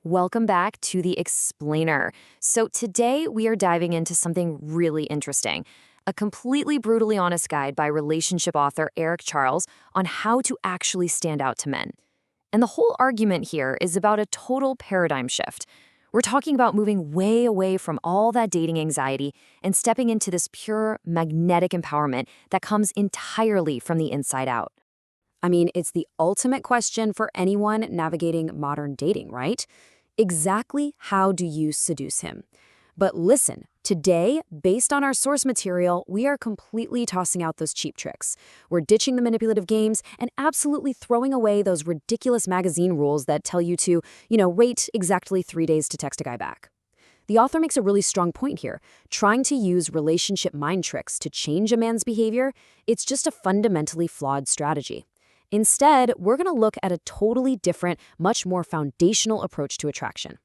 Welcome back to the Explainer. So today we are diving into something really interesting, a completely brutally honest guide by relationship author Eric Charles on how to actually stand out to men. And the whole argument here is about a total paradigm shift. We're talking about moving way away from all that dating anxiety and stepping into this pure magnetic empowerment that comes entirely from the inside out. I mean, it's the ultimate question for anyone navigating modern dating, right? Exactly how do you seduce him? But listen, today, based on our source material, we are completely tossing out those cheap tricks. We're ditching the manipulative games and absolutely throwing away those ridiculous magazine rules that tell you to, wait exactly 3 days to text a guy back. The author makes a really strong point here. Trying to use relationship mind tricks to change a man's behavior, it's just a fundamentally flawed strategy. Instead, we're going to look at a totally different, much more foundational approach to attraction.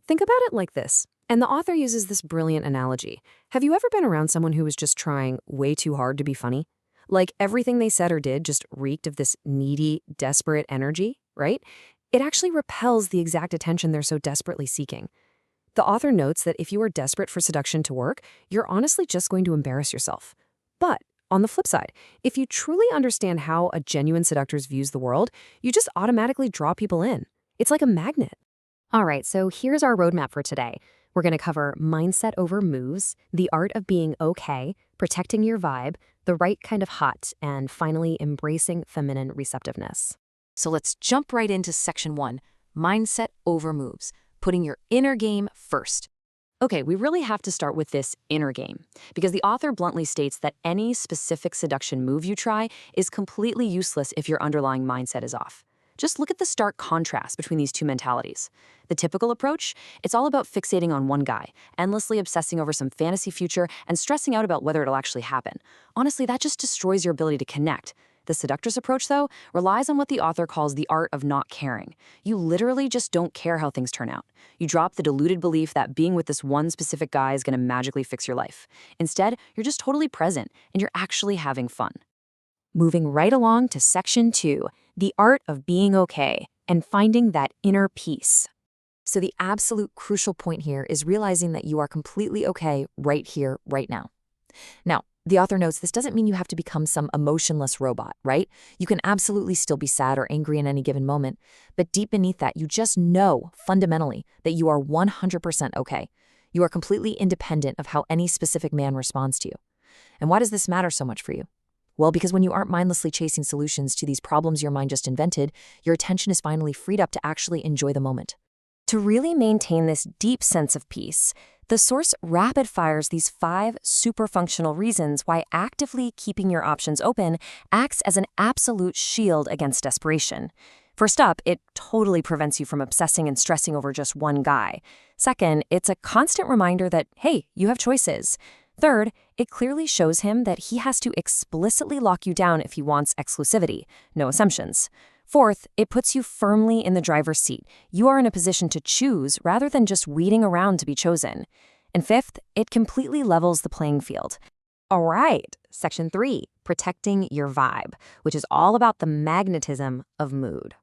Think about it like this, and the author uses this brilliant analogy. Have you ever been around someone who was just trying way too hard to be funny? Like everything they said or did just reeked of this needy, desperate energy, right? It actually repels the exact attention they're so desperately seeking. The author notes that if you are desperate for seduction to work, you're honestly just going to embarrass yourself. But on the flip side, if you truly understand how a genuine seductor views the world, you just automatically draw people in. It's like a magnet. All right, so here's our roadmap for today. We're going to cover mindset over moves, the art of being okay, protecting your vibe, the right kind of hot, and finally embracing feminine receptiveness. So let's jump right into section 1, mindset over moves, putting your inner game first. Okay, we really have to start with this inner game, because the author bluntly states that any specific seduction move you try is completely useless if your underlying mindset is off. Just look at the stark contrast between these two mentalities. The typical approach, it's all about fixating on one guy, endlessly obsessing over some fantasy future and stressing out about whether it'll actually happen. Honestly, that just destroys your ability to connect. The seductress approach, though, relies on what the author calls the art of not caring. You literally just don't care how things turn out. You drop the deluded belief that being with this one specific guy is going to magically fix your life. Instead, you're just totally present, and you're actually having fun. Moving right along to section 2, the art of being okay and finding that inner peace. So the absolute crucial point here is realizing that you are completely okay right here, right now. Now, the author notes this doesn't mean you have to become some emotionless robot, right? You can absolutely still be sad or angry in any given moment, but deep beneath that, you just know, fundamentally, that you are 100% okay. You are completely independent of how any specific man responds to you. And why does this matter so much for you? Well, because when you aren't mindlessly chasing solutions to these problems your mind just invented, your attention is finally freed up to actually enjoy the moment. To really maintain this deep sense of peace, the source rapid fires these 5 super functional reasons why actively keeping your options open acts as an absolute shield against desperation. First up, it totally prevents you from obsessing and stressing over just one guy. Second, it's a constant reminder that, hey, you have choices. Third, it clearly shows him that he has to explicitly lock you down if he wants exclusivity, no assumptions. Fourth, it puts you firmly in the driver's seat. You are in a position to choose rather than just waiting around to be chosen. And fifth, it completely levels the playing field. All right, section 3, protecting your vibe, which is all about the magnetism of mood.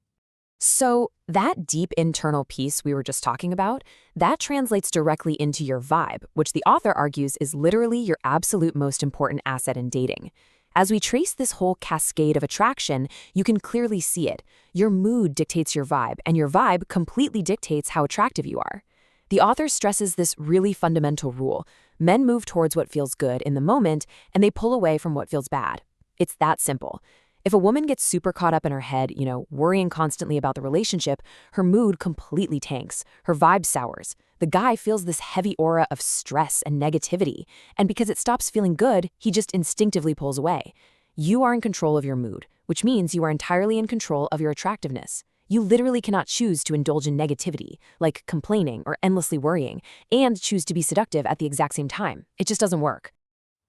So that deep internal peace we were just talking about, that translates directly into your vibe, which the author argues is literally your absolute most important asset in dating. As we trace this whole cascade of attraction, you can clearly see it. Your mood dictates your vibe, and your vibe completely dictates how attractive you are. The author stresses this really fundamental rule. Men move towards what feels good in the moment, and they pull away from what feels bad. It's that simple. If a woman gets super caught up in her head, worrying constantly about the relationship, her mood completely tanks. Her vibe sours. The guy feels this heavy aura of stress and negativity, and because it stops feeling good, he just instinctively pulls away. You are in control of your mood, which means you are entirely in control of your attractiveness. You literally cannot choose to indulge in negativity, like complaining or endlessly worrying, and choose to be seductive at the exact same time. It just doesn't work.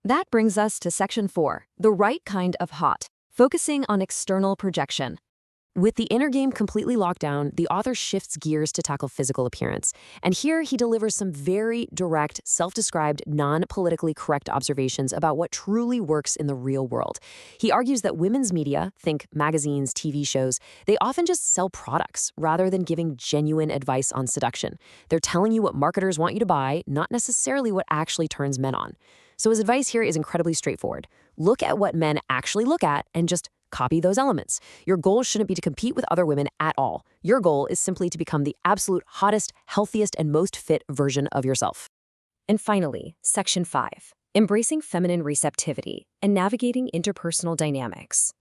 That brings us to section 4, the right kind of hot, focusing on external projection. With the inner game completely locked down, the author shifts gears to tackle physical appearance. And here he delivers some very direct, self-described, non-politically correct observations about what truly works in the real world. He argues that women's media, think magazines, TV shows, they often just sell products rather than giving genuine advice on seduction. They're telling you what marketers want you to buy, not necessarily what actually turns men on. So his advice here is incredibly straightforward. Look at what men actually look at and just copy those elements. Your goal shouldn't be to compete with other women at all. Your goal is simply to become the absolute hottest, healthiest, and most fit version of yourself. And finally, Section 5, embracing feminine receptivity and navigating interpersonal dynamics.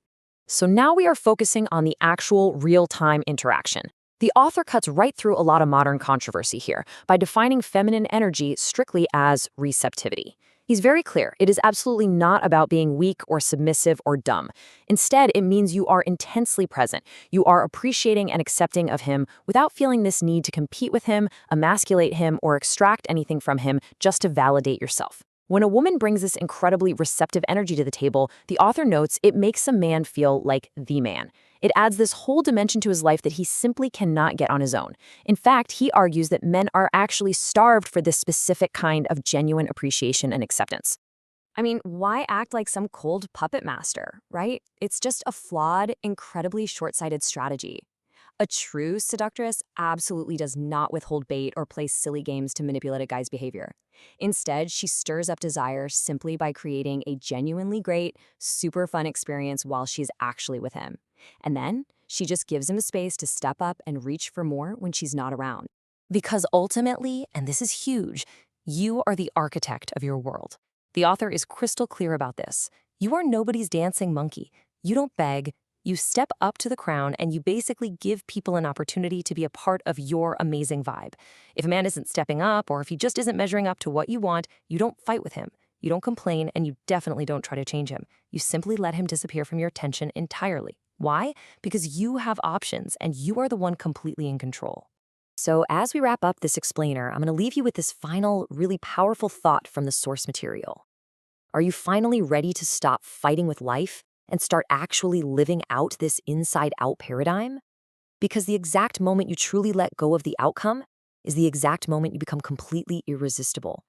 So now we are focusing on the actual real-time interaction. The author cuts right through a lot of modern controversy here by defining feminine energy strictly as receptivity. He's very clear. It is absolutely not about being weak or submissive or dumb. Instead, it means you are intensely present. You are appreciating and accepting of him without feeling this need to compete with him, emasculate him, or extract anything from him just to validate yourself. When a woman brings this incredibly receptive energy to the table, the author notes it makes a man feel like the man. It adds this whole dimension to his life that he simply cannot get on his own. In fact, he argues that men are actually starved for this specific kind of genuine appreciation and acceptance. I mean, why act like some cold puppet master, right? It's just a flawed, incredibly short-sighted strategy. A true seductress absolutely does not withhold bait or play silly games to manipulate a guy's behavior. Instead, she stirs up desire simply by creating a genuinely great, super fun experience while she's actually with him. And then, she just gives him space to step up and reach for more when she's not around. Because ultimately, and this is huge, you are the architect of your world. The author is crystal clear about this. You are nobody's dancing monkey. You don't beg. You step up to the crown and you basically give people an opportunity to be a part of your amazing vibe. If a man isn't stepping up or if he just isn't measuring up to what you want, you don't fight with him. You don't complain and you definitely don't try to change him. You simply let him disappear from your attention entirely. Why? Because you have options and you are the one completely in control. So as we wrap up this explainer, I'm going to leave you with this final, really powerful thought from the source material. Are you finally ready to stop fighting with life and start actually living out this inside-out paradigm? Because the exact moment you truly let go of the outcome is the exact moment you become completely irresistible.